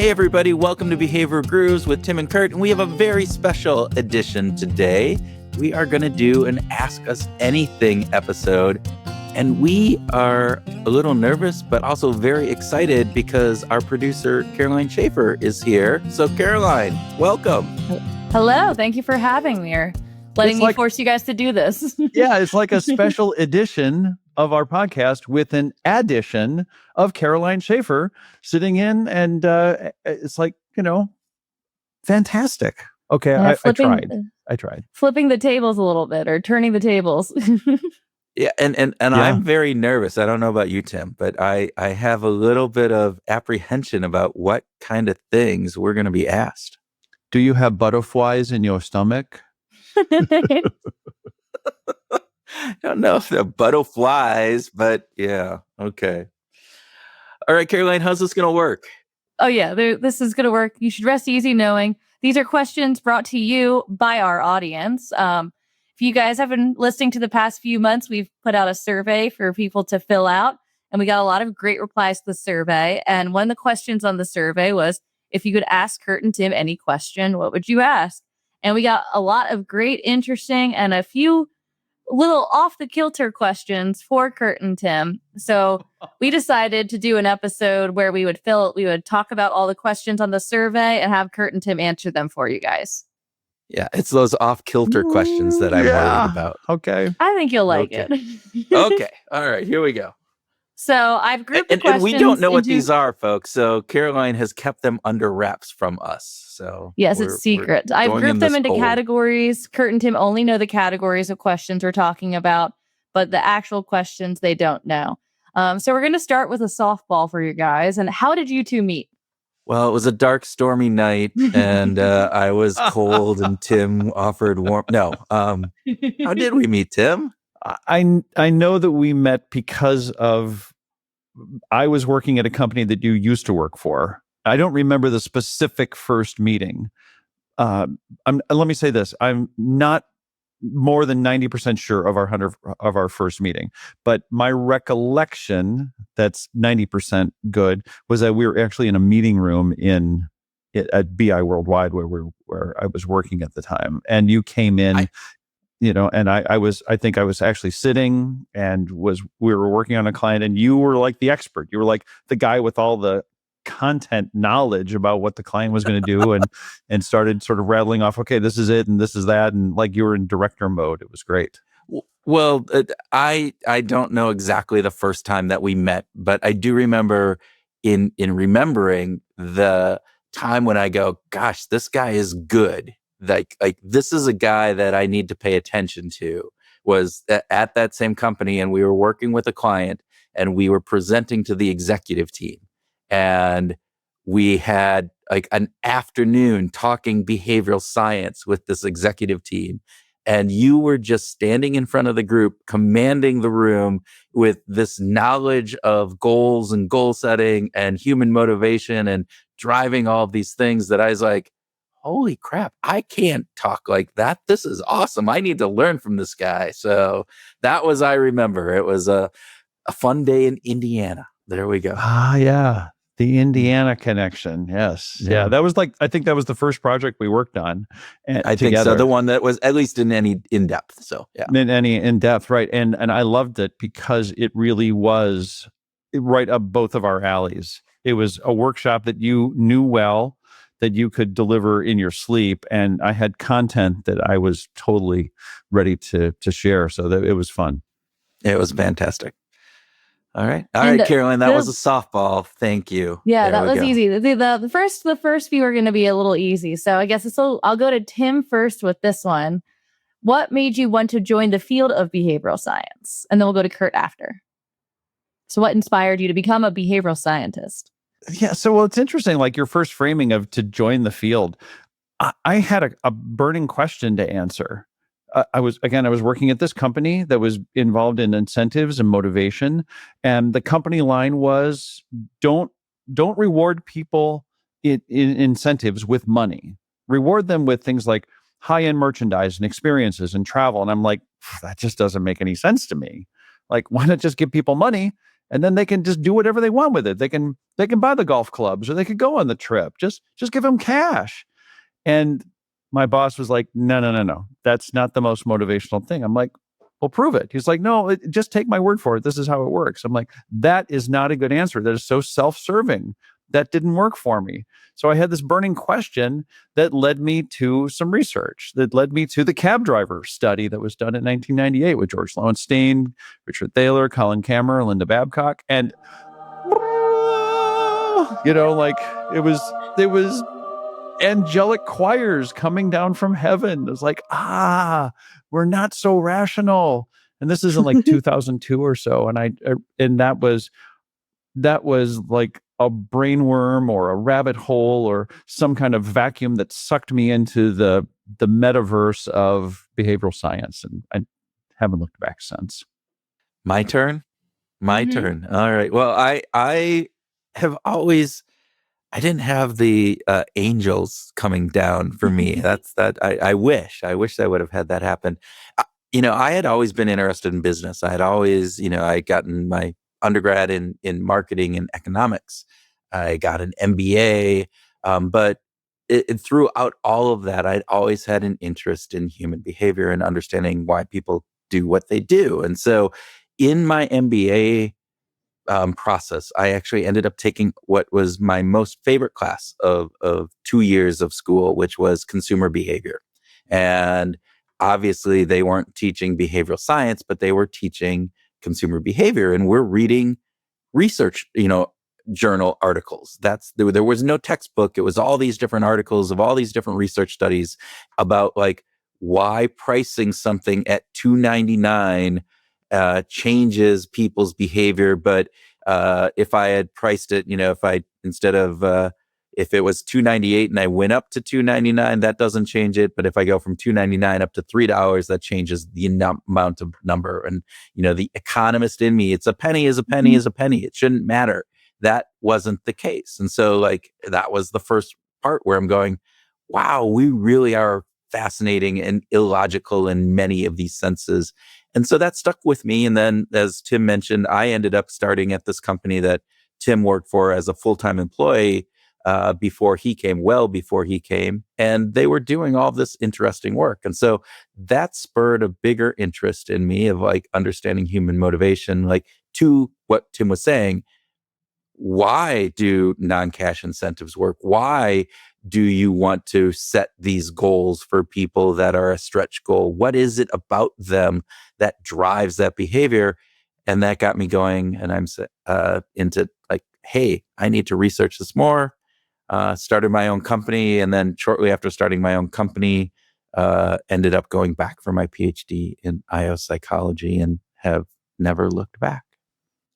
Hey everybody, welcome to Behavior Grooves with Tim and Kurt, and we have a very special edition today. We are going to do an Ask Us Anything episode, and we are a little nervous, but also very excited because our producer, Caroline Schaefer, is here. So Caroline, welcome. Hello, thank you for having me or letting me force you guys to do this. Yeah, it's like a special edition of our podcast with an addition of Caroline Schaefer sitting in, and it's like, fantastic. Okay, I tried. Flipping the tables a little bit or turning the tables. Yeah, and I'm very nervous. I don't know about you, Tim, but I have a little bit of apprehension about what kind of things we're going to be asked. Do you have butterflies in your stomach? I don't know if they're butterflies, but yeah, okay. All right, Caroline, how's this going to work? Oh, yeah, this is going to work. You should rest easy knowing these are questions brought to you by our audience. If you guys have been listening to the past few months, we've put out a survey for people to fill out, and we got a lot of great replies to the survey. And one of the questions on the survey was, if you could ask Kurt and Tim any question, what would you ask? And we got a lot of great, interesting, and a few little off-the-kilter questions for Kurt and Tim. So we decided to do an episode where we would talk about all the questions on the survey and have Kurt and Tim answer them for you guys. Yeah, it's those off-kilter questions that I'm worried about. Okay. I think you'll like it. Okay. All right, here we go. So I've grouped the questions. And we don't know what these are, folks. So Caroline has kept them under wraps from us. So yes, it's secret. I've grouped them into categories. Kurt and Tim only know the categories of questions we're talking about, but the actual questions they don't know. So we're going to start with a softball for you guys. And how did you two meet? Well, it was a dark, stormy night, and I was cold, and Tim offered warmth. No, how did we meet, Tim? I know that we met because I was working at a company that you used to work for. I don't remember the specific first meeting. Let me say this: I'm not more than 90% sure of our first meeting, but my recollection, that's 90% good, was that we were actually in a meeting room at BI Worldwide where I was working at the time, and you came in. And I think I was actually sitting and we were working on a client, and you were like the expert. You were like the guy with all the content knowledge about what the client was going to do, and started sort of rattling off, okay, this is it and this is that, and like you were in director mode. It was great. Well, I don't know exactly the first time that we met, but I do remember in remembering the time when I go, gosh, this guy is good. Like this is a guy that I need to pay attention to. Was at that same company, and we were working with a client, and we were presenting to the executive team, and we had like an afternoon talking behavioral science with this executive team, and you were just standing in front of the group, commanding the room with this knowledge of goals and goal setting and human motivation and driving all of these things that I was like, holy crap, I can't talk like that. This is awesome. I need to learn from this guy. So that was, I remember, it was a fun day in Indiana. There we go. Ah, yeah. The Indiana connection. Yes. Yeah. That was I think that was the first project we worked on. I think so. The one that was at least in any in-depth. So yeah. In depth. Right. And I loved it because it really was right up both of our alleys. It was a workshop that you knew well, that you could deliver in your sleep, and I had content that I was totally ready to share, so that it was fun. It was fantastic. All right, Caroline, that was a softball. Thank you. Yeah, that was easy. The first few are going to be a little easy, so I guess I'll go to Tim first with this one. What made you want to join the field of behavioral science? And then we'll go to Kurt after. So what inspired you to become a behavioral scientist? Yeah, so it's interesting, like your first framing of to join the field. I had a burning question to answer. I was working at this company that was involved in incentives and motivation, and the company line was don't reward people in incentives with money. Reward them with things like high-end merchandise and experiences and travel. And I'm like, that just doesn't make any sense to me. Like, why not just give people money and then they can just do whatever they want with it. They can buy the golf clubs, or they could go on the trip. Just give them cash. And my boss was like, no. That's not the most motivational thing. I'm like, well, prove it. He's like, no, just take my word for it. This is how it works. I'm like, that is not a good answer. That is so self-serving. That didn't work for me. So I had this burning question that led me to some research, that led me to the cab driver study that was done in 1998 with George Lowenstein, Richard Thaler, Colin Kammer, Linda Babcock. And, like it was angelic choirs coming down from heaven. It was like, we're not so rational. And this is in like 2002 or so. And that was like a brainworm or a rabbit hole or some kind of vacuum that sucked me into the metaverse of behavioral science. And I haven't looked back since. My turn. All right. Well, I have always, I didn't have the angels coming down for me. I wish I would have had that happen. I had always been interested in business. I had always, I had gotten my undergrad in marketing and economics. I got an MBA, but throughout all of that, I'd always had an interest in human behavior and understanding why people do what they do. And so, in my MBA process, I actually ended up taking what was my most favorite class of 2 years of school, which was consumer behavior. And obviously, they weren't teaching behavioral science, but they were teaching consumer behavior, and we're reading research, journal articles. There was no textbook. It was all these different articles of all these different research studies about like why pricing something at $2.99 changes people's behavior. But if I had priced it, if I instead of if it was $2.98 and I went up to $2.99, that doesn't change it. But if I go from $2.99 up to $3, that changes the amount of number. And the economist in me, it's a penny is a penny is a penny. It shouldn't matter. That wasn't the case. And so like that was the first part where I'm going, wow, we really are fascinating and illogical in many of these senses. And so that stuck with me. And then, as Tim mentioned, I ended up starting at this company that Tim worked for as a full-time employee before he came. And they were doing all this interesting work. And so that spurred a bigger interest in me of like understanding human motivation, like to what Tim was saying. Why do non-cash incentives work? Why do you want to set these goals for people that are a stretch goal? What is it about them that drives that behavior? And that got me going. And I'm into like, hey, I need to research this more. Started my own company. And then shortly after starting my own company, ended up going back for my PhD in IO psychology and have never looked back.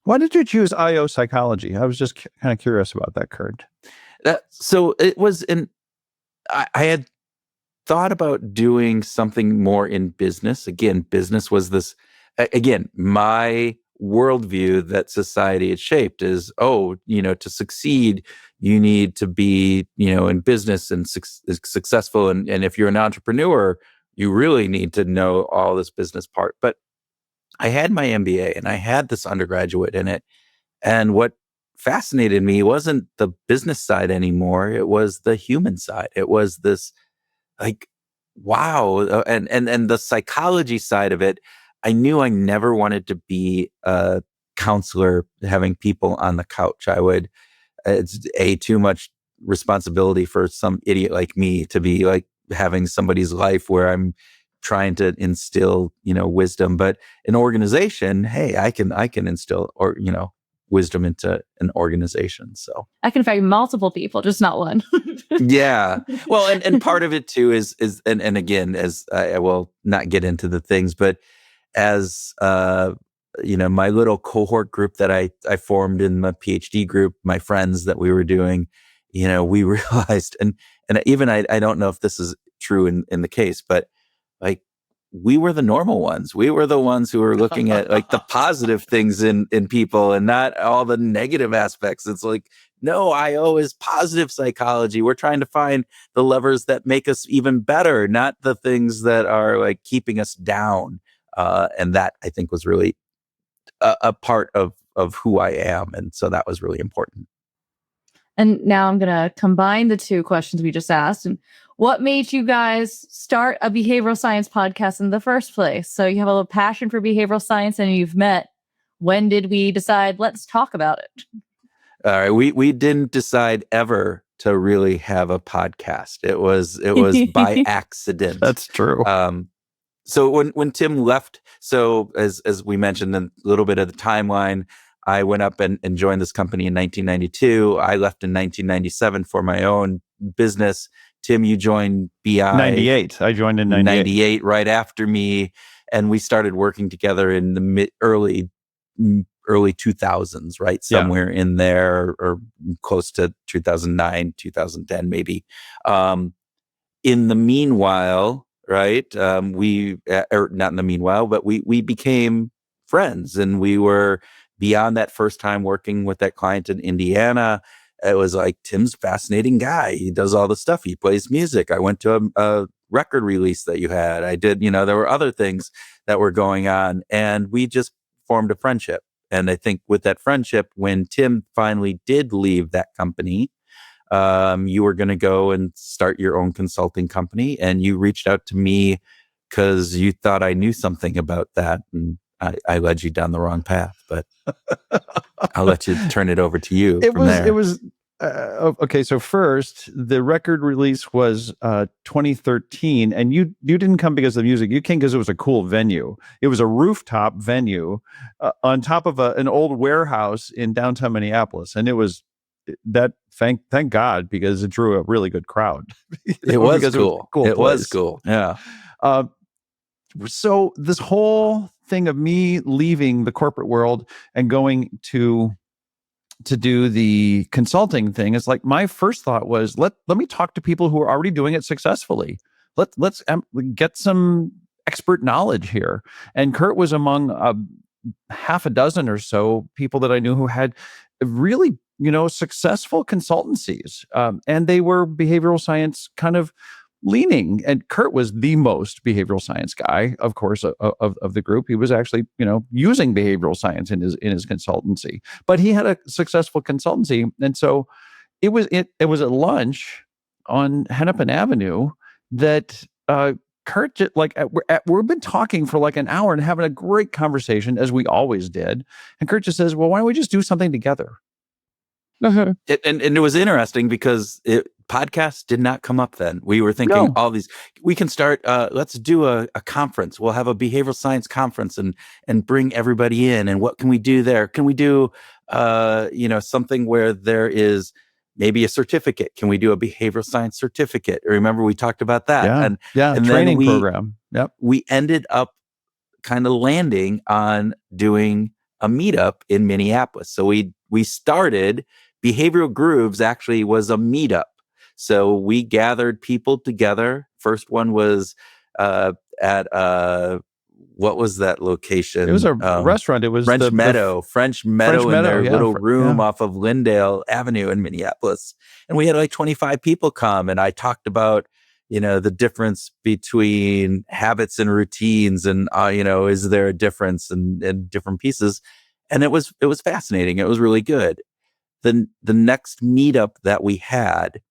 Why did you choose IO psychology? I was just kind of curious about that, Kurt. So it was I had thought about doing something more in business. Again, business was this, my worldview that society had shaped is, to succeed, you need to be, in business and successful. And if you're an entrepreneur, you really need to know all this business part. But I had my MBA and I had this undergraduate in it. And what fascinated me wasn't the business side anymore. It was the human side. It was this like, wow. And the psychology side of it, I knew I never wanted to be a counselor having people on the couch. It's too much responsibility for some idiot like me to be like having somebody's life where I'm trying to instill, wisdom. But an organization, hey, I can instill wisdom into an organization. So I can find multiple people, just not one. Yeah. Well, and part of it too is and again, as I will not get into the things, but as my little cohort group that I formed in my PhD group, my friends that we were doing, we realized, and even I don't know if this is true in the case, but like we were the normal ones. We were the ones who were looking at like the positive things in people and not all the negative aspects. It's like, no, IO is positive psychology. We're trying to find the levers that make us even better, not the things that are like keeping us down. And that I think was really a part of of who I am. And so that was really important. And now I'm going to combine the two questions we just asked. And what made you guys start a behavioral science podcast in the first place? So you have a little passion for behavioral science and you've met. When did we decide, let's talk about it? All right. We didn't decide ever to really have a podcast. It was by accident. That's true. So when Tim left, so as we mentioned a little bit of the timeline, I went up and joined this company in 1992. I left in 1997 for my own business. Tim, you joined BI. 98. I joined in 98. Right after me. And we started working together in the early 2000s, right? Somewhere in there or close to 2009, 2010, maybe. In the meanwhile, right, or not in the meanwhile, but we became friends, and we were beyond that first time working with that client in Indiana. It was like, Tim's a fascinating guy. He does all the stuff. He plays music. I went to a record release that you had. I did, there were other things that were going on, and we just formed a friendship. And I think with that friendship, when Tim finally did leave that company, you were going to go and start your own consulting company, and you reached out to me because you thought I knew something about that, and I led you down the wrong path. But I'll let you turn it over to you. It was okay. So first, the record release was 2013, and you didn't come because of the music. You came because it was a cool venue. It was a rooftop venue on top of an old warehouse in downtown Minneapolis, and it was that. Thank God, because it drew a really good crowd. It was cool. It was cool. Yeah. So this whole thing of me leaving the corporate world and going to do the consulting thing is like, my first thought was, let me talk to people who are already doing it successfully. Let's get some expert knowledge here. And Kurt was among half a dozen or so people that I knew who had really, successful consultancies. And they were behavioral science kind of leaning. And Kurt was the most behavioral science guy, of course, of the group. He was actually, using behavioral science in his consultancy. But he had a successful consultancy. And so it was at lunch on Hennepin Avenue that Kurt just, we've been talking for like an hour and having a great conversation, as we always did. And Kurt just says, well, why don't we just do something together? And it was interesting because podcasts did not come up then. We were thinking all these, we can start, let's do a conference. We'll have a behavioral science conference and bring everybody in. And what can we do there? Can we do, something where there is maybe a certificate? Can we do a behavioral science certificate? Remember, we talked about that. And training program. Yep. We ended up kind of landing on doing a meetup in Minneapolis. So we started Behavioral Grooves actually was a meetup. So we gathered people together. First one was at what was that location? It was a restaurant. It was French Meadow in their little room off of Lyndale Avenue in Minneapolis. And we had like 25 people come, and I talked about, the difference between habits and routines, and is there a difference in different pieces? And it was fascinating. It was really good. The next meetup that we had,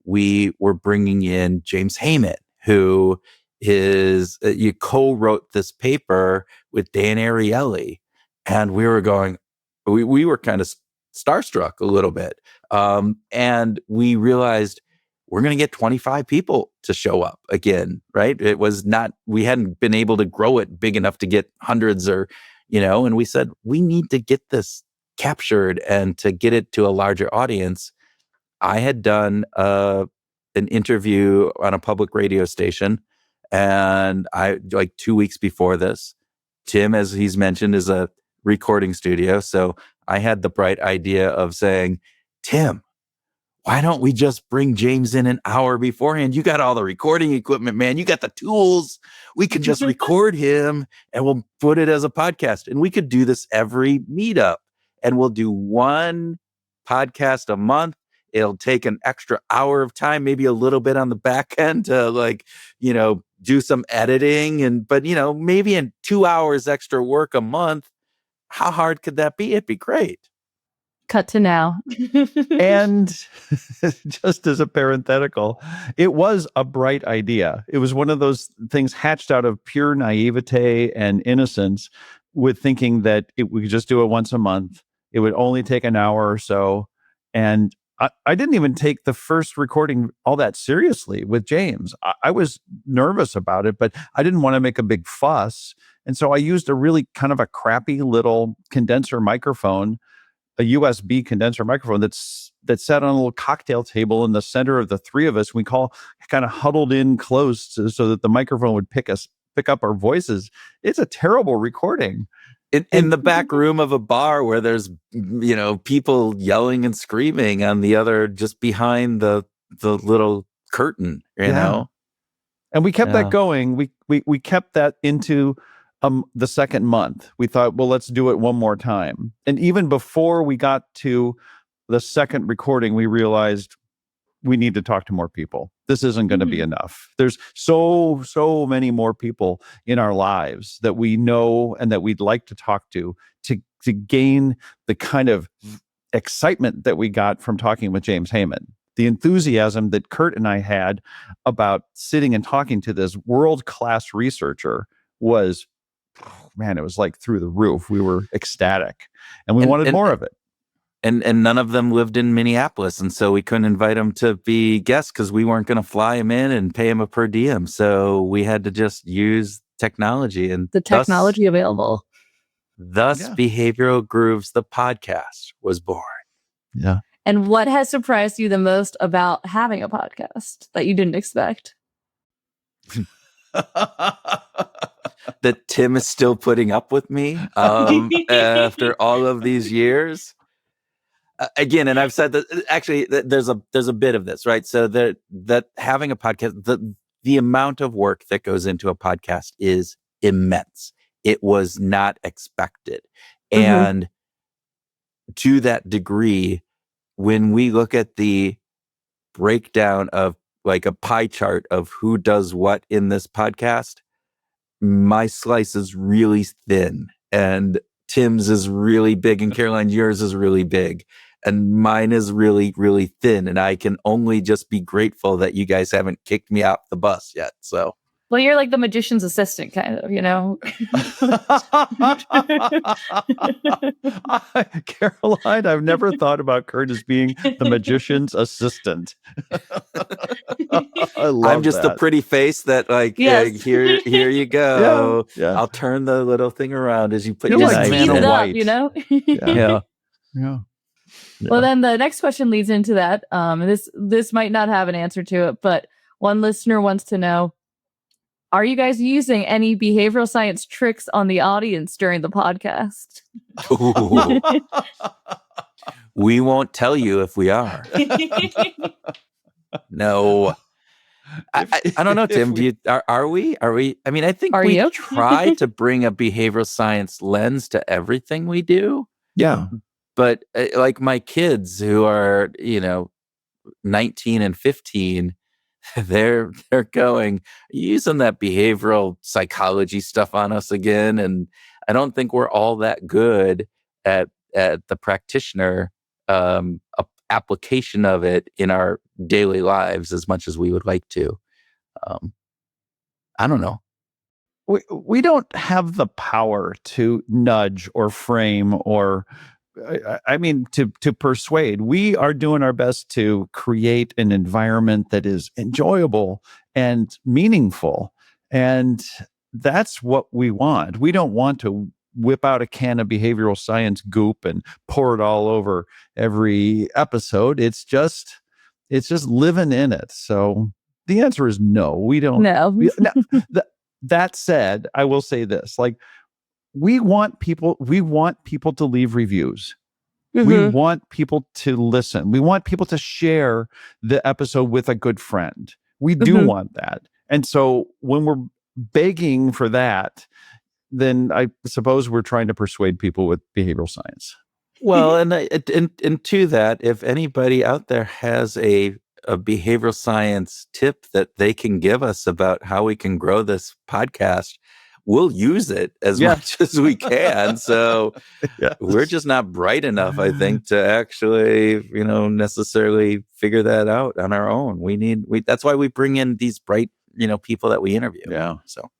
we were bringing in James Heyman, who is you co-wrote this paper with Dan Ariely, and we were going, we were kind of starstruck a little bit, and we realized we're going to get 25 people to show up again, right? It was not, we hadn't been able to grow it big enough to get hundreds or, and we said, we need to get this captured and to get it to a larger audience. I had done an interview on a public radio station, and I, like 2 weeks before this, Tim, as he's mentioned, is a recording studio. So I had the bright idea of saying, Tim, why don't we just bring James in an hour beforehand? You got all the recording equipment, man. You got the tools. We could just record him and we'll put it as a podcast. And we could do this every meetup, and we'll do one podcast a month. It'll take an extra hour of time, maybe a little bit on the back end to do some editing. But maybe in 2 hours extra work a month, how hard could that be? It'd be great. Cut to now. And just as a parenthetical, it was a bright idea. It was one of those things hatched out of pure naivete and innocence, with thinking that we could just do it once a month. It would only take an hour or so. And I didn't even take the first recording all that seriously with James. I was nervous about it, but I didn't want to make a big fuss. And so I used a really kind of a crappy little condenser microphone, a USB condenser microphone that sat on a little cocktail table in the center of the three of us. We kind of huddled in close so that the microphone would pick up our voices. It's a terrible recording. In the back room of a bar where there's, people yelling and screaming on the other, just behind the little curtain, you know? And we kept that going. We kept that into the second month. We thought, well, let's do it one more time. And even before we got to the second recording, we realized we need to talk to more people. This isn't going to be enough. There's so many more people in our lives that we know and that we'd like to talk to gain the kind of excitement that we got from talking with James Heyman. The enthusiasm that Kurt and I had about sitting and talking to this world-class researcher was, man, it was like through the roof. We were ecstatic, and we wanted more of it. And none of them lived in Minneapolis, and so we couldn't invite them to be guests because we weren't going to fly them in and pay them a per diem. So we had to just use technology, and the technology available. Thus, Behavioral Grooves, the podcast, was born. Yeah. And what has surprised you the most about having a podcast that you didn't expect? That Tim is still putting up with me after all of these years. Again, and I've said that actually there's a bit of this, right? So that having a podcast, the amount of work that goes into a podcast is immense. It was not expected. And to that degree, when we look at the breakdown of like a pie chart of who does what in this podcast, my slice is really thin, and Tim's is really big, and Caroline, yours is really big, and mine is really, really thin. And I can only just be grateful that you guys haven't kicked me off the bus yet. So, well, you're like the magician's assistant, kind of, Caroline, I've never thought about Kurt as being the magician's assistant. I'm just the pretty face that, like, here you go. Yeah. I'll turn the little thing around as you put your just tease it up, Yeah. Well, then the next question leads into that. This might not have an answer to it, but one listener wants to know, are you guys using any behavioral science tricks on the audience during the podcast? We won't tell you if we are. No. I don't know, Tim. Are we? I mean, I think we try to bring a behavioral science lens to everything we do. Yeah. But like my kids who are, 19 and 15, they're going using that behavioral psychology stuff on us again. And I don't think we're all that good at the practitioner application of it in our daily lives as much as we would like to. I don't know. We don't have the power to nudge or frame or to persuade. We are doing our best to create an environment that is enjoyable and meaningful. And that's what we want. We don't want to whip out a can of behavioral science goop and pour it all over every episode. It's just living in it. So the answer is no. We don't. No. That said, I will say this, like, we want people to leave reviews. We want people to listen. We want people to share the episode with a good friend. We do want that. And so when we're begging for that, then I suppose we're trying to persuade people with behavioral science. Well, and to that, if anybody out there has a behavioral science tip that they can give us about how we can grow this podcast, we'll use it as much as we can. So we're just not bright enough, I think, to actually, necessarily figure that out on our own. That's why we bring in these bright, people that we interview. Yeah. So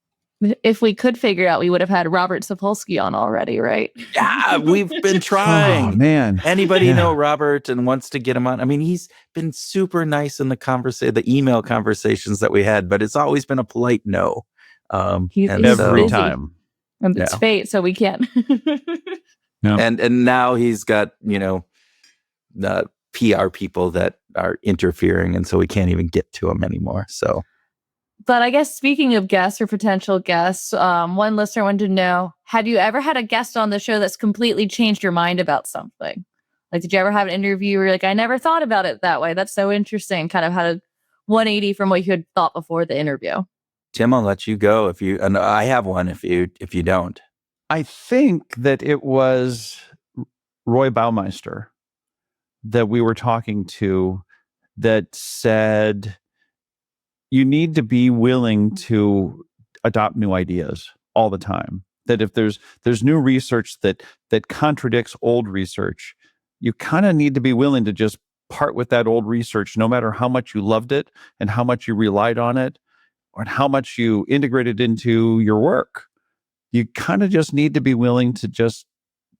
if we could figure out, we would have had Robert Sapolsky on already, right? yeah, we've been trying. Oh, man. Anybody know Robert and wants to get him on? I mean, he's been super nice in the email conversations that we had, but it's always been a polite no. He's every busy. time. And it's fate, so we can't. And now he's got, the PR people that are interfering, and so we can't even get to him anymore. So, but I guess speaking of guests or potential guests, one listener wanted to know: had you ever had a guest on the show that's completely changed your mind about something? Like, did you ever have an interview where you're like, I never thought about it that way? That's so interesting. Kind of had a 180 from what you had thought before the interview. Tim, I'll let you go and I have one if you don't. I think that it was Roy Baumeister that we were talking to that said, you need to be willing to adopt new ideas all the time. That if there's new research that contradicts old research, you kind of need to be willing to just part with that old research, no matter how much you loved it and how much you relied on it or how much you integrated into your work. You kind of just need to be willing to just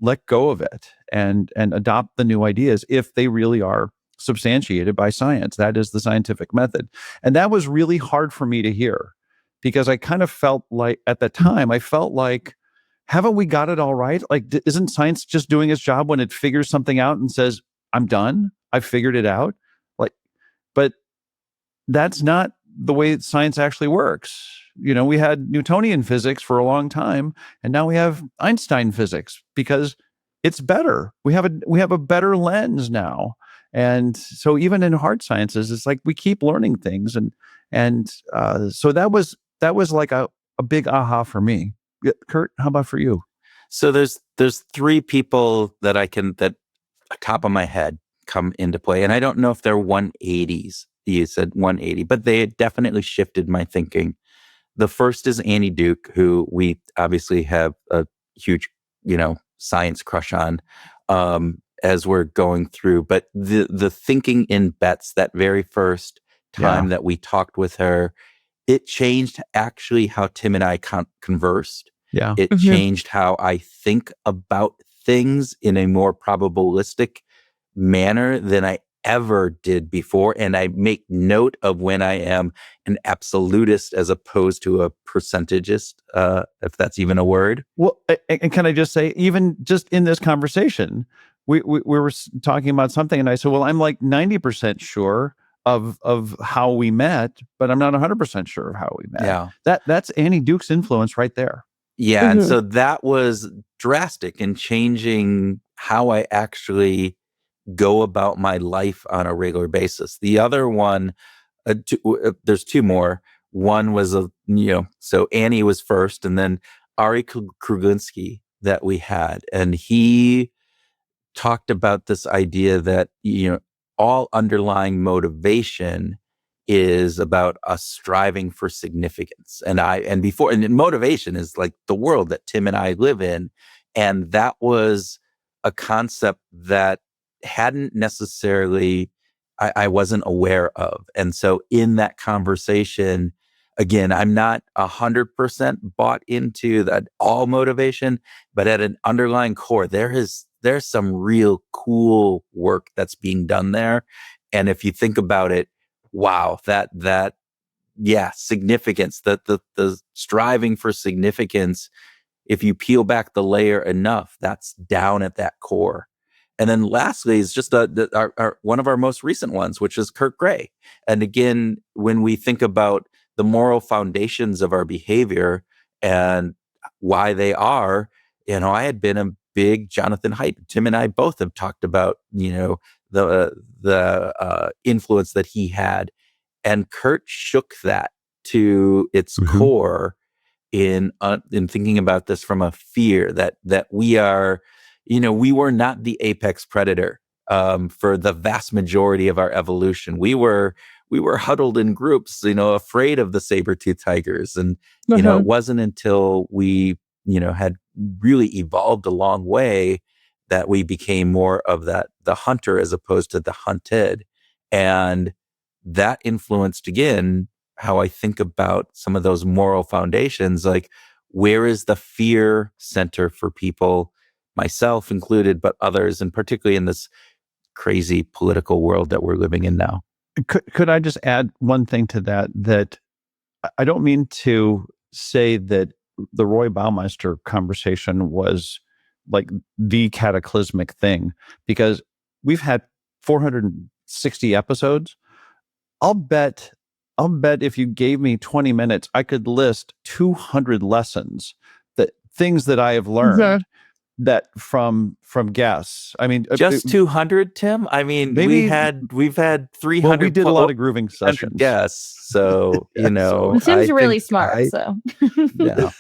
let go of it and adopt the new ideas if they really are substantiated by science. That is the scientific method. And that was really hard for me to hear, because I kind of felt like, at the time, haven't we got it all right? Like, isn't science just doing its job when it figures something out and says, I'm done, I've figured it out? But that's not the way science actually works. We had Newtonian physics for a long time, and now we have Einstein physics because it's better. We have a better lens now. And so even in hard sciences, it's like we keep learning things. And so that was like a big aha for me. Kurt, how about for you? So there's three people that top of my head come into play. And I don't know if they're 180s. You said 180, but they definitely shifted my thinking. The first is Annie Duke, who we obviously have a huge, science crush on as we're going through. But the thinking in bets, that very first time that we talked with her, it changed actually how Tim and I conversed. Yeah. It changed how I think about things in a more probabilistic manner than I ever did before. And I make note of when I am an absolutist as opposed to a percentagist, if that's even a word. Well, and can I just say, even just in this conversation, we were talking about something, and I said, well, I'm like 90% sure of how we met, but I'm not 100% sure of how we met. Yeah. That's Annie Duke's influence right there. Yeah. And so that was drastic in changing how I actually go about my life on a regular basis. The other one, there's two more. One was so Annie was first, and then Ari Kruginski that we had, and he talked about this idea that all underlying motivation is about us striving for significance. And motivation is like the world that Tim and I live in, and that was a concept that hadn't necessarily I wasn't aware of. And so in that conversation, again, I'm not 100% bought into that all motivation, but at an underlying core, there's some real cool work that's being done there. And if you think about it, wow, significance, the striving for significance, if you peel back the layer enough, that's down at that core. And then lastly is just one of our most recent ones, which is Kurt Gray. And again, when we think about the moral foundations of our behavior and why they are, I had been a big Jonathan Haidt. Tim and I both have talked about, the influence that he had. And Kurt shook that to its core in thinking about this from a fear that we are, we were not the apex predator for the vast majority of our evolution. We were were huddled in groups, afraid of the saber-toothed tigers. And, it wasn't until we, had really evolved a long way that we became more of the hunter as opposed to the hunted. And that influenced, again, how I think about some of those moral foundations. Like, where is the fear center for people, myself included, but others, and particularly in this crazy political world that we're living in now? Could I just add one thing to that? That I don't mean to say that the Roy Baumeister conversation was like the cataclysmic thing, because we've had 460 episodes. I'll bet if you gave me 20 minutes, I could list 200 lessons, things that I have learned that from guests. I mean, just 200, Tim. I mean, maybe we've had 300. Well, we did a lot of grooving sessions. Guests, so Tim's really smart. Yeah.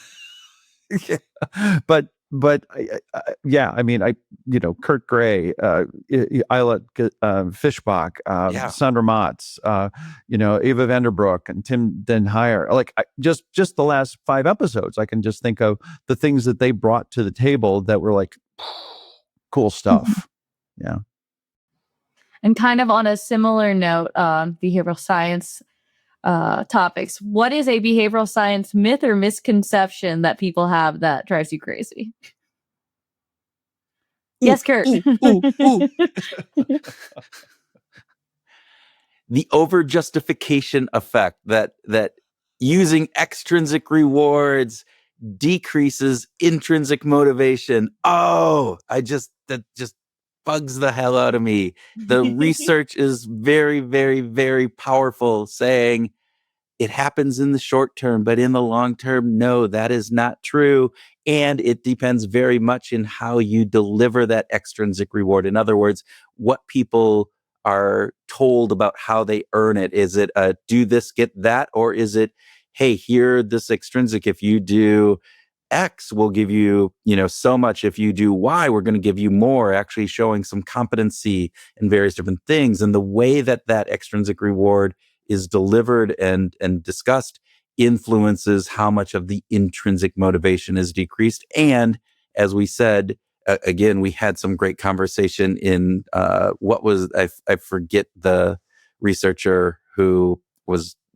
But yeah, I mean, Kurt Gray, Isla Fishbach, Sandra Motz, Eva Vanderbroek, and Tim Den Heyer. Like, just the last 5 episodes, I can just think of the things that they brought to the table that were like cool stuff. Yeah. And kind of on a similar note, behavioral science topics. What is a behavioral science myth or misconception that people have that drives you crazy? Yes, Kurt. The over-justification effect, that using extrinsic rewards decreases intrinsic motivation. Oh, that just bugs the hell out of me. The research is very, very, very powerful, saying it happens in the short term, but in the long term, no, that is not true. And it depends very much in how you deliver that extrinsic reward. In other words, what people are told about how they earn it. Is it do this, get that? Or is it, hey, here, this extrinsic, if you do X, we'll give you, so much. If you do Y, we're going to give you more, actually showing some competency in various different things. And the way that extrinsic reward is delivered and discussed influences how much of the intrinsic motivation is decreased. And as we said, again, we had some great conversation in I forget the researcher who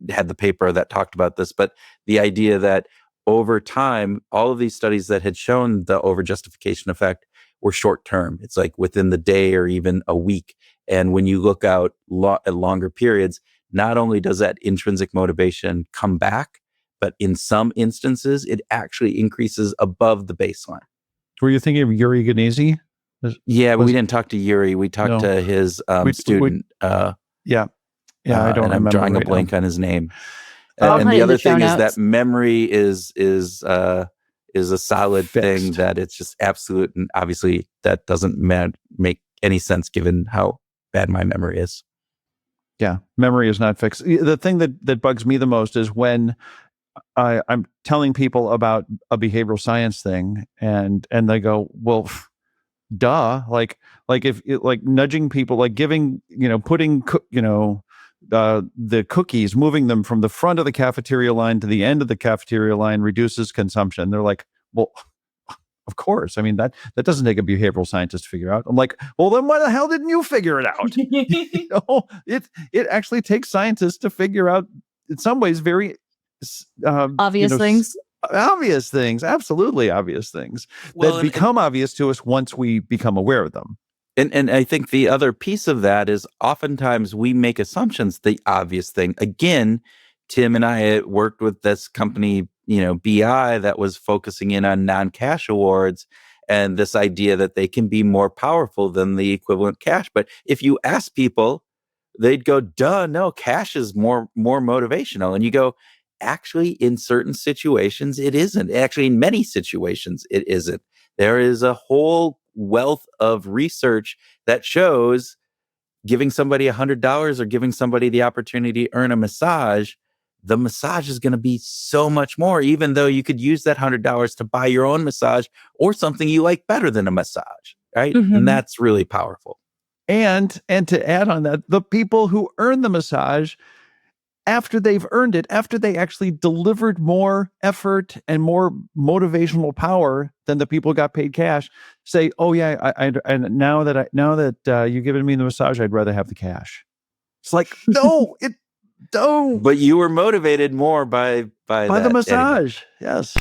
had the paper that talked about this, but the idea that over time, all of these studies that had shown the over-justification effect were short-term. It's like within the day or even a week. And when you look out at longer periods, not only does that intrinsic motivation come back, but in some instances, it actually increases above the baseline. Were you thinking of Yuri Ganesi? Yeah, but we didn't talk to Yuri. We talked to his student. I don't remember. I'm drawing a blank on his name. And the other thing is that memory is a solid thing, that it's just absolute. And obviously that doesn't make any sense given how bad my memory is. Yeah, memory is not fixed. The thing that bugs me the most is when I'm telling people about a behavioral science thing, and they go, well, duh. Like if nudging people, like giving, putting, the cookies, moving them from the front of the cafeteria line to the end of the cafeteria line reduces consumption. They're like, well, of course. I mean, that doesn't take a behavioral scientist to figure out. I'm like, well, then why the hell didn't you figure it out? It actually takes scientists to figure out, in some ways, very obvious things. Obvious things, absolutely obvious things that become obvious to us once we become aware of them. And I think the other piece of that is oftentimes we make assumptions, the obvious thing. Again, Tim and I worked with this company, BI, that was focusing in on non-cash awards and this idea that they can be more powerful than the equivalent cash. But if you ask people, they'd go, duh, no, cash is more motivational. And you go, actually, in certain situations, it isn't. Actually, in many situations, it isn't. There is a whole wealth of research that shows giving somebody $100 or giving somebody the opportunity to earn a massage, the massage is going to be so much more, even though you could use that $100 to buy your own massage or something you like better than a massage, right? Mm-hmm. And that's really powerful. And to add on that, the people who earn the massage after they've earned it, after they actually delivered more effort and more motivational power than the people who got paid cash, say, "Oh yeah, and now that you've given me the massage, I'd rather have the cash." It's like, no, don't. But you were motivated more by the massage. Anyway. Yes.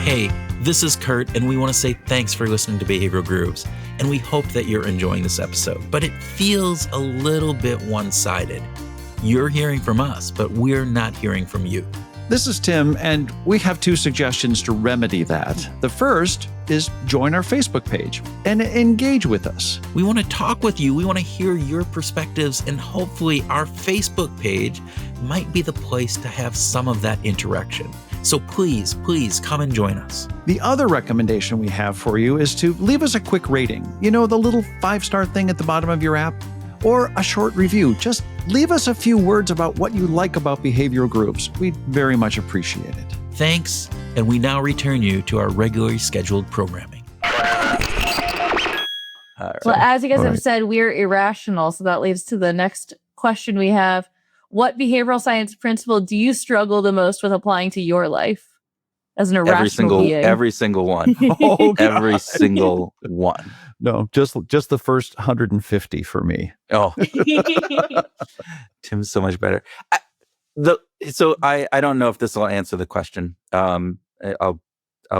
Hey, this is Kurt, and we want to say thanks for listening to Behavioral Grooves, and we hope that you're enjoying this episode, but it feels a little bit one-sided. You're hearing from us, but we're not hearing from you. This is Tim, and we have 2 suggestions to remedy that. The first is join our Facebook page and engage with us. We want to talk with you. We want to hear your perspectives, and hopefully our Facebook page might be the place to have some of that interaction. So please come and join us. The other recommendation we have for you is to leave us a quick rating. You know, the little 5-star thing at the bottom of your app? Or a short review. Just leave us a few words about what you like about behavioral groups. We'd very much appreciate it. Thanks, and we now return you to our regularly scheduled programming. Well, as you guys have said, we're irrational, so that leads to the next question we have. What behavioral science principle do you struggle the most with applying to your life as an irrational being? Every single one. Every single one. No, just the first 150 for me. Oh, Tim's so much better. I don't know if this will answer the question. I'll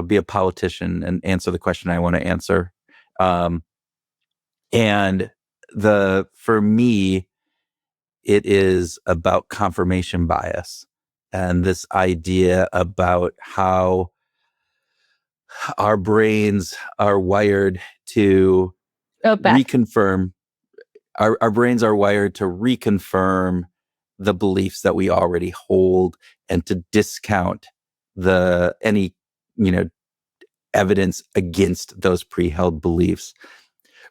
be a politician and answer the question I want to answer. And for me, it is about confirmation bias and this idea about how our brains are wired to reconfirm. Our brains are wired to reconfirm the beliefs that we already hold and to discount any evidence against those pre-held beliefs,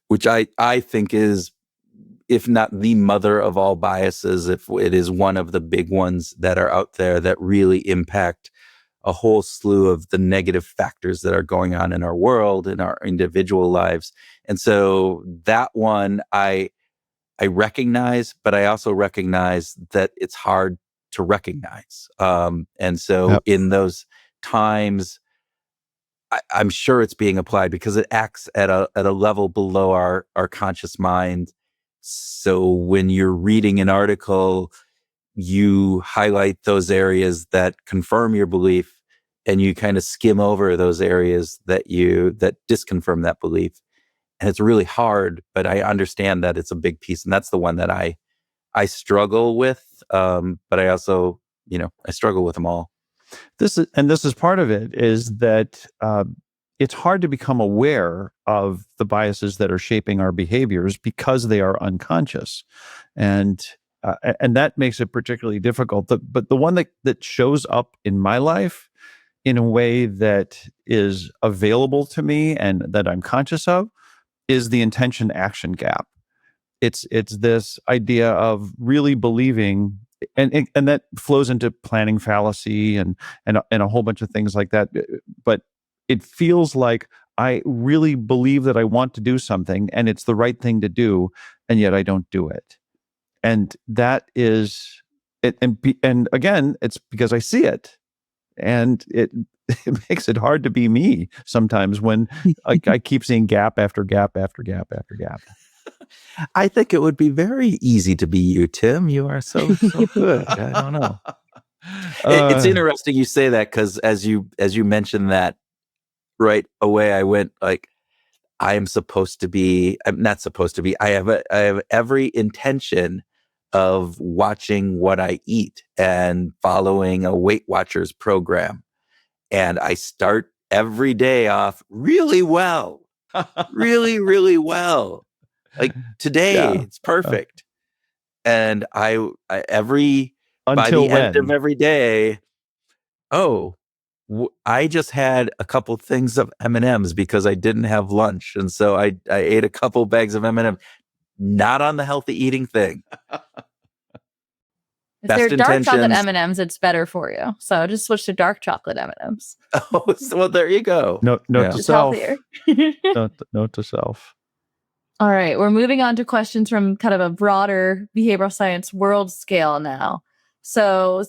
which I think is, if not the mother of all biases, if it is one of the big ones that are out there that really impact a whole slew of the negative factors that are going on in our world, in our individual lives. And so that one I recognize, but I also recognize that it's hard to recognize. And so in those times, I'm sure it's being applied because it acts at a level below our conscious mind. So when you're reading an article, you highlight those areas that confirm your belief and you kind of skim over those areas that disconfirm that belief. And it's really hard, but I understand that it's a big piece. And that's the one that I struggle with. But I also, I struggle with them all. This is part of it, is that it's hard to become aware of the biases that are shaping our behaviors because they are unconscious. And that makes it particularly difficult. But the one that shows up in my life in a way that is available to me and that I'm conscious of is the intention action gap. It's this idea of really believing, and that flows into planning fallacy and a whole bunch of things like that. But it feels like I really believe that I want to do something and it's the right thing to do, and yet I don't do it. And that is it. And again, it's because I see it, and it makes it hard to be me sometimes when I keep seeing gap after gap after gap after gap. I think it would be very easy to be you, Tim. You are so good. I don't know. It's interesting you say that, because as you mentioned that, right away I went like, I'm not supposed to be. I have every intention of watching what I eat and following a Weight Watchers program. And I start every day off really well, really, really well. Like today, it's perfect. And by the end of every day, I just had a couple things of M&Ms because I didn't have lunch. And so I ate a couple bags of M&Ms, not on the healthy eating thing. If they're dark chocolate M&Ms, it's better for you. So just switch to dark chocolate M&Ms. Well, there you go. Note to self. Note to self. All right, we're moving on to questions from kind of a broader behavioral science world scale now. So,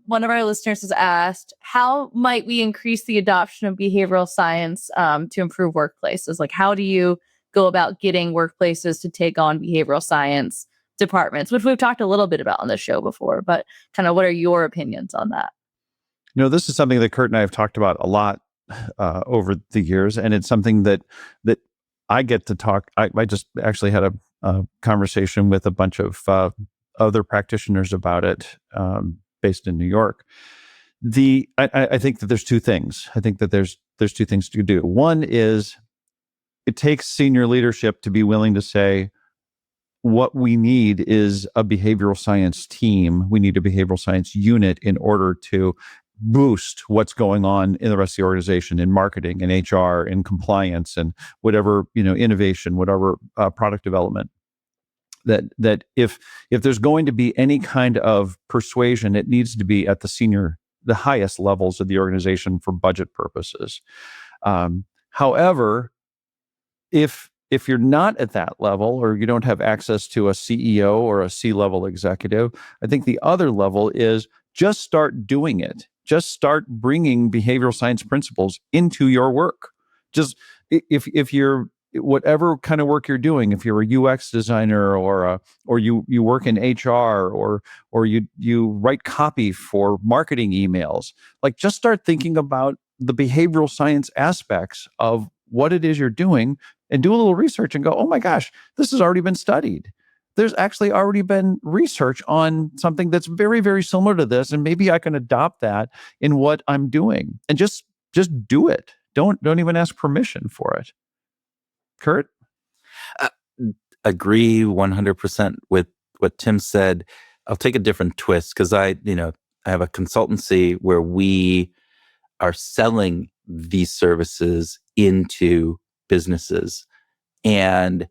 one of our listeners has asked, how might we increase the adoption of behavioral science to improve workplaces? Like, how do you go about getting workplaces to take on behavioral science departments, which we've talked a little bit about on the show before, but kind of what are your opinions on that? This is something that Kurt and I have talked about a lot over the years, and it's something that I get to talk. I just actually had a conversation with a bunch of other practitioners about it, based in New York. I think that there's two things. I think that there's two things to do. One is it takes senior leadership to be willing to say, what we need is a behavioral science team. We need a behavioral science unit in order to boost what's going on in the rest of the organization, in marketing, in HR, in compliance, and whatever, innovation, whatever product development. That if there's going to be any kind of persuasion, it needs to be at the highest levels of the organization for budget purposes. However, if you're not at that level, or you don't have access to a CEO or a C-level executive, I think the other level is just start doing it. Just start bringing behavioral science principles into your work. Just if you're whatever kind of work you're doing, if you're a UX designer or you work in HR or you write copy for marketing emails, like just start thinking about the behavioral science aspects of what it is you're doing, and do a little research and go, oh my gosh, this has already been studied. There's actually already been research on something that's very, very similar to this, and maybe I can adopt that in what I'm doing, and just do it. Don't even ask permission for it. Kurt? Agree 100% with what Tim said. I'll take a different twist because I have a consultancy where we are selling these services into businesses. And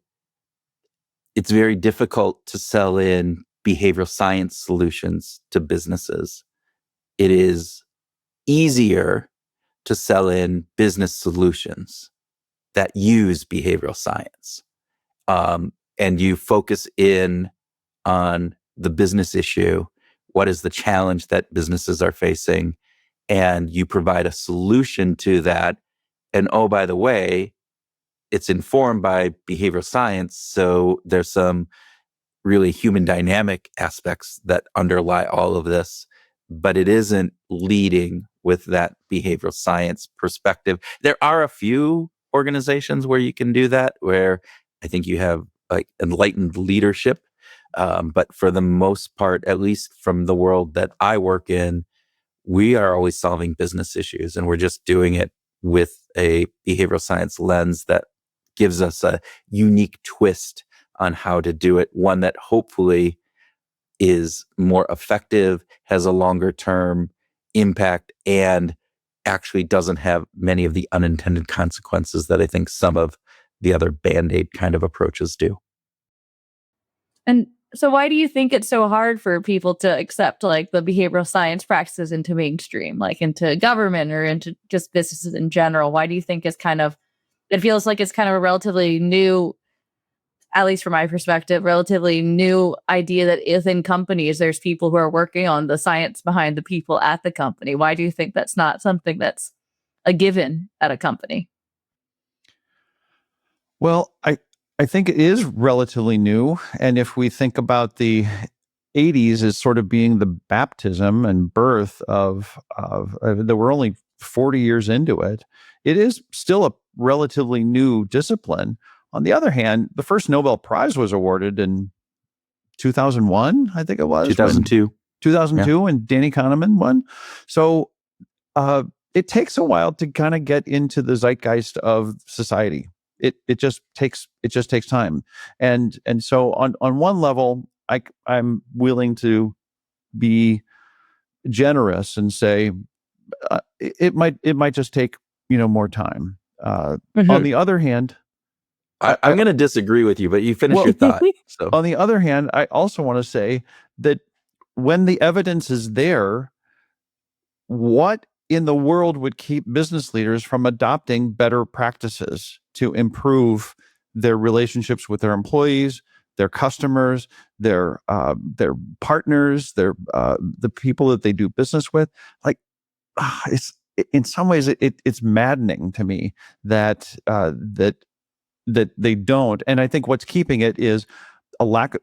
it's very difficult to sell in behavioral science solutions to businesses. It is easier to sell in business solutions that use behavioral science. And you focus in on the business issue. What is the challenge that businesses are facing? And you provide a solution to that. And oh, by the way, it's informed by behavioral science. So there's some really human dynamic aspects that underlie all of this, but it isn't leading with that behavioral science perspective. There are a few organizations where you can do that, where I think you have like enlightened leadership. But for the most part, at least from the world that I work in, we are always solving business issues, and we're just doing it with a behavioral science lens that gives us a unique twist on how to do it, one that hopefully is more effective, has a longer term impact, and actually doesn't have many of the unintended consequences that I think some of the other Band-Aid kind of approaches do. And so why do you think it's so hard for people to accept like the behavioral science practices into mainstream, like into government or into just businesses in general? Why do you think it feels like it's kind of a relatively new, at least from my perspective, relatively new idea that within companies, there's people who are working on the science behind the people at the company. Why do you think that's not something that's a given at a company? Well, I think it is relatively new. And if we think about the 80s as sort of being the baptism and birth of that we're only 40 years into it, it is still a relatively new discipline. On the other hand, the first Nobel Prize was awarded in 2001, I think it was. 2002. 2002, and Danny Kahneman won. So it takes a while to kind of get into the zeitgeist of society. It just takes time, and so on one level, I'm willing to be generous and say it might just take more time. On the other hand, I'm going to disagree with you, but you finish your thought. So on the other hand, I also want to say that when the evidence is there, what in the world would keep business leaders from adopting better practices to improve their relationships with their employees, their customers, their partners, the people that they do business with. Like, it's in some ways it's maddening to me that that they don't. And I think what's keeping it is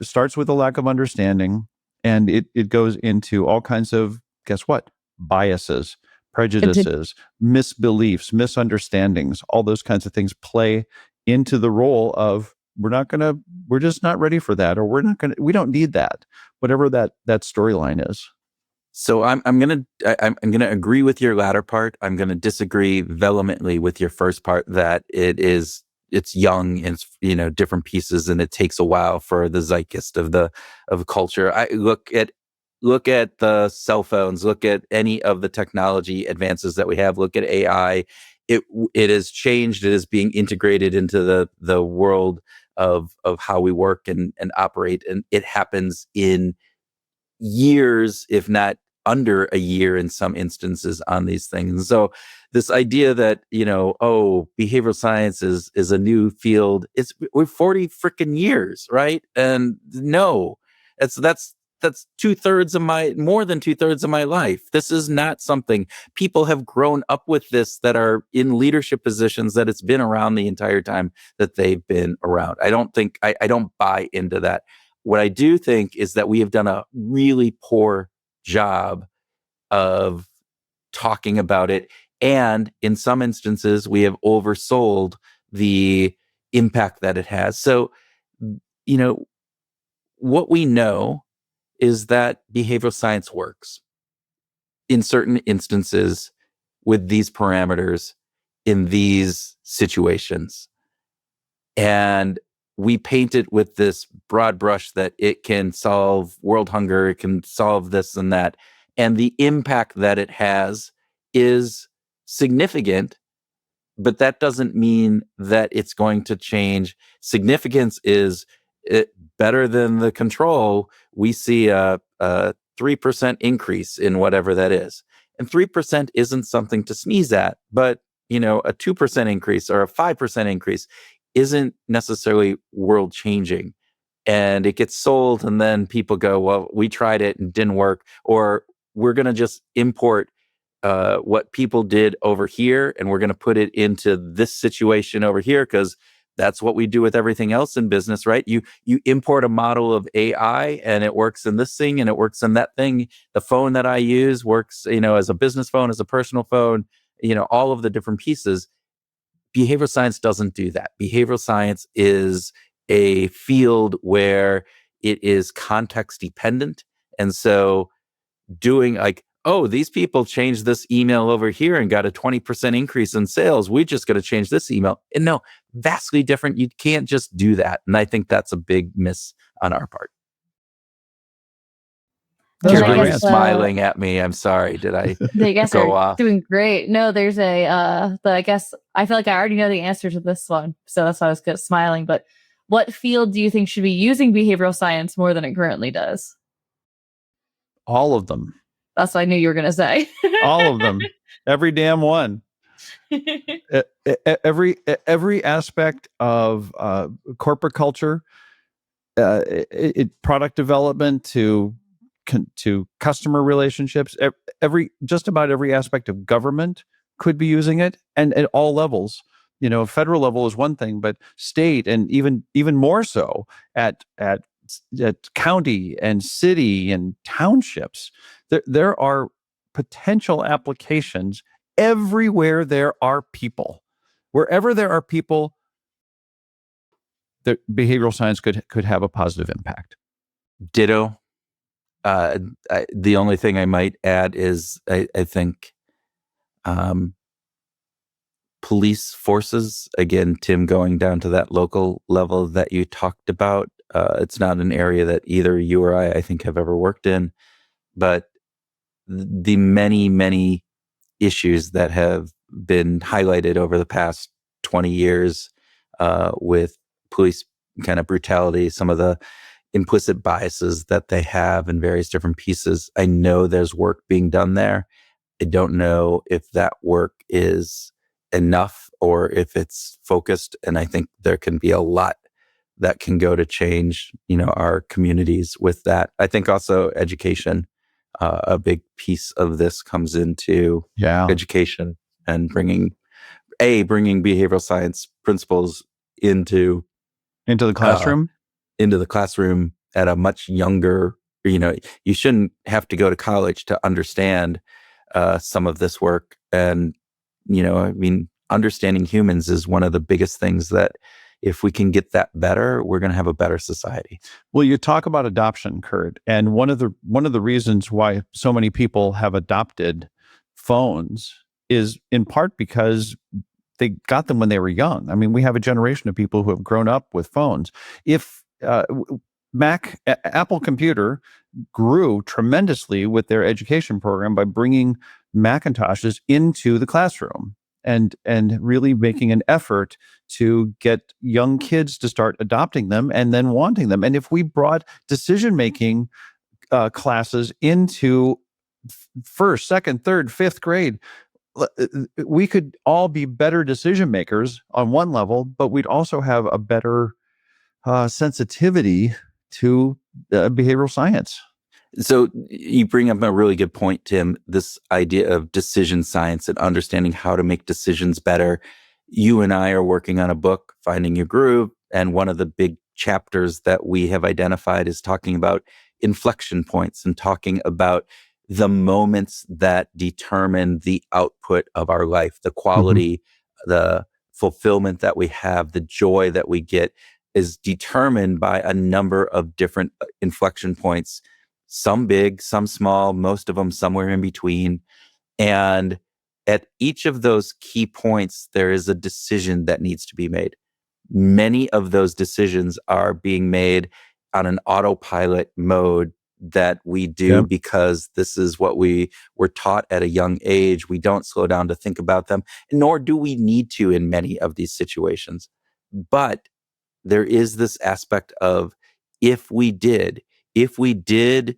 starts with a lack of understanding, and it goes into all kinds of, guess what, biases, prejudices, misbeliefs, misunderstandings. All those kinds of things play into the role of we're just not ready for that, or we don't need that, whatever that storyline is. So I'm gonna agree with your latter part. I'm gonna disagree vehemently with your first part that it's young and it's, different pieces, and it takes a while for the zeitgeist of culture. I look at the cell phones, look at any of the technology advances that we have, look at AI. It has changed. It is being integrated into the world of how we work and operate, and it happens in years, if not under a year in some instances on these things. So this idea that, behavioral science is a new field, we're 40 freaking years, right? And no, that's more than 2/3 of my life. This is not something people have grown up with this that are in leadership positions, that it's been around the entire time that they've been around. I don't buy into that. What I do think is that we have done a really poor job of talking about it. And in some instances, we have oversold the impact that it has. So, what we know is that behavioral science works in certain instances with these parameters in these situations. And we paint it with this broad brush that it can solve world hunger, it can solve this and that. And the impact that it has is significant, but that doesn't mean that it's going to change. Significance is better than the control. We see a 3% increase in whatever that is. And 3% isn't something to sneeze at, but a 2% increase or a 5% increase isn't necessarily world changing. And it gets sold, and then people go, well, we tried it and didn't work, or we're going to just import what people did over here, and we're going to put it into this situation over here, because that's what we do with everything else in business, right? You import a model of AI, and it works in this thing, and it works in that thing. The phone that I use works, as a business phone, as a personal phone, all of the different pieces. Behavioral science doesn't do that. Behavioral science is a field where it is context dependent. And so doing like, oh, these people changed this email over here and got a 20% increase in sales, we're just going to change this email. And no, vastly different. You can't just do that. And I think that's a big miss on our part. You're smiling at me. I'm sorry. Did I go off? Doing great. No, there's I guess I feel like I already know the answer to this one, so that's why I was smiling. But what field do you think should be using behavioral science more than it currently does? All of them. That's what I knew you were going to say. All of them. Every damn one. Every aspect of corporate culture, product development to customer relationships, just about every aspect of government could be using it, and at all levels. Federal level is one thing, but state, and even more so at county and city and townships. There are potential applications everywhere there are people. Wherever there are people, the behavioral science could have a positive impact. Ditto. The only thing I might add is I think police forces, again, Tim, going down to that local level that you talked about, it's not an area that either you or I think, have ever worked in, but the many, many issues that have been highlighted over the past 20 years with police kind of brutality, some of the implicit biases that they have in various different pieces. I know there's work being done there. I don't know if that work is enough or if it's focused. And I think there can be a lot that can go to change, our communities with that. I think also education, a big piece of this comes into education and bringing behavioral science principles into the classroom. Into the classroom at a much younger, you shouldn't have to go to college to understand some of this work. And, understanding humans is one of the biggest things that if we can get that better, we're going to have a better society. Well, you talk about adoption, Kurt, and one of the reasons why so many people have adopted phones is in part because they got them when they were young. I mean, we have a generation of people who have grown up with phones. If Apple Computer grew tremendously with their education program by bringing Macintoshes into the classroom and really making an effort to get young kids to start adopting them and then wanting them. And if we brought decision-making classes into first, second, third, fifth grade, we could all be better decision makers on one level, but we'd also have a better sensitivity to behavioral science. So you bring up a really good point, Tim, this idea of decision science and understanding how to make decisions better. You and I are working on a book, Finding Your Groove, and one of the big chapters that we have identified is talking about inflection points and talking about the moments that determine the output of our life, the quality, the fulfillment that we have, the joy that we get is determined by a number of different inflection points, some big, some small, most of them somewhere in between. And at each of those key points, there is a decision that needs to be made. Many of those decisions are being made on an autopilot mode that we do because this is what we were taught at a young age. We don't slow down to think about them, nor do we need to in many of these situations. But there is this aspect of if we did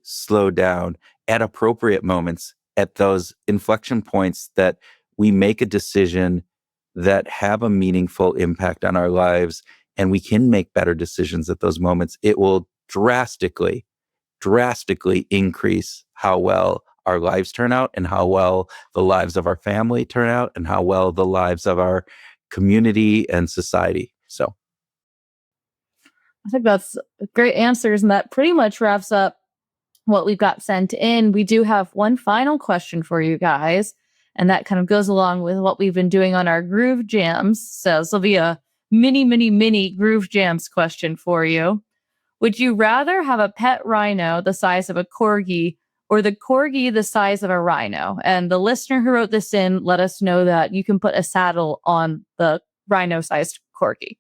slow down at appropriate moments, at those inflection points that we make a decision that have a meaningful impact on our lives, and we can make better decisions at those moments, it will drastically increase how well our lives turn out and how well the lives of our family turn out and how well the lives of our community and society. So I think that's great answers, and that pretty much wraps up what we've got sent in. We do have one final question for you guys, and that kind of goes along with what we've been doing on our Groove Jams. So this will be a mini Groove Jams question for you. Would you rather have a pet rhino the size of a corgi or the corgi the size of a rhino? And the listener who wrote this in let us know that you can put a saddle on the rhino-sized corgi.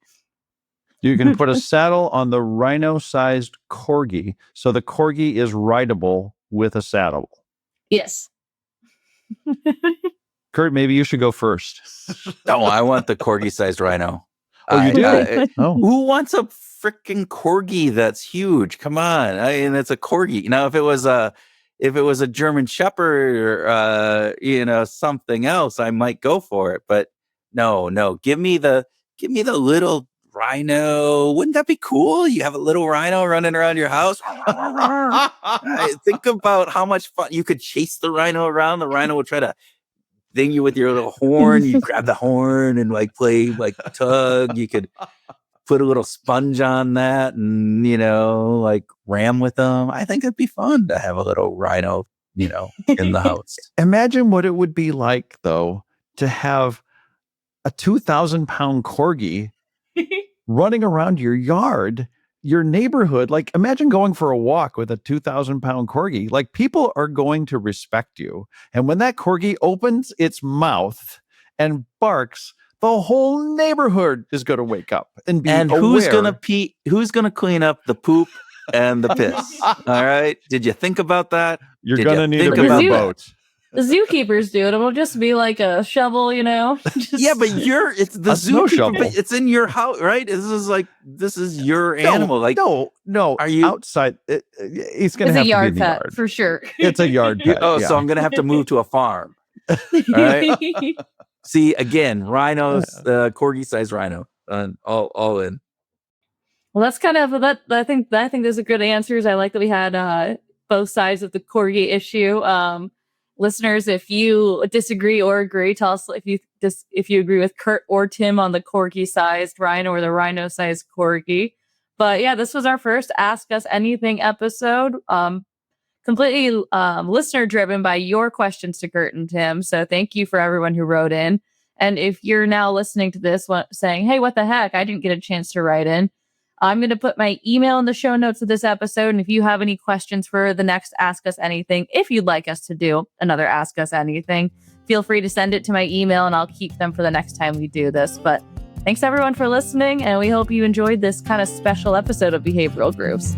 You can put a saddle on the rhino-sized corgi, so the corgi is rideable with a saddle. Yes. Kurt, maybe you should go first. No, I want the corgi-sized rhino. Oh, you do? Who wants a freaking corgi that's huge? Come on, it's a corgi. Now, if it was a German Shepherd or something else, I might go for it. But no, give me the little rhino. Wouldn't that be cool? You have a little rhino running around your house. Think about how much fun you could chase the rhino around. The rhino would try to ding you with your little horn. You grab the horn and play tug. You could put a little sponge on that and ram with them. I think it'd be fun to have a little rhino in the house. Imagine what it would be like though to have a 2,000-pound corgi running around your yard, your neighborhood. Imagine going for a walk with a 2,000-pound corgi. People are going to respect you. And when that corgi opens its mouth and barks, the whole neighborhood is going to wake up and be aware. Who's going to pee? Who's going to clean up the poop and the piss? All right. Did you think about that? You're going to need a bigger boat. The zookeepers do it. It'll just be like a shovel, Just... Yeah, but it's the zookeeper. It's in your house, right? This is your animal. No. Are you outside? It's going to have to be in the yard. It's a yard pet for sure. It's a yard pet. So I'm going to have to move to a farm. All right. See, again, rhinos, corgi-sized rhino, all in. Well, that's kind of that. I think those are good answers. I like that we had both sides of the corgi issue. Listeners, if you disagree or agree, tell us if you agree with Kurt or Tim on the corgi-sized rhino or the rhino-sized corgi. But yeah, this was our first Ask Us Anything episode. Completely listener driven by your questions to Kurt and Tim. So thank you for everyone who wrote in. And if you're now listening to this saying, hey, what the heck? I didn't get a chance to write in. I'm going to put my email in the show notes of this episode. And if you have any questions for the next Ask Us Anything, if you'd like us to do another Ask Us Anything, feel free to send it to my email and I'll keep them for the next time we do this. But thanks everyone for listening. And we hope you enjoyed this kind of special episode of Behavioral Grooves.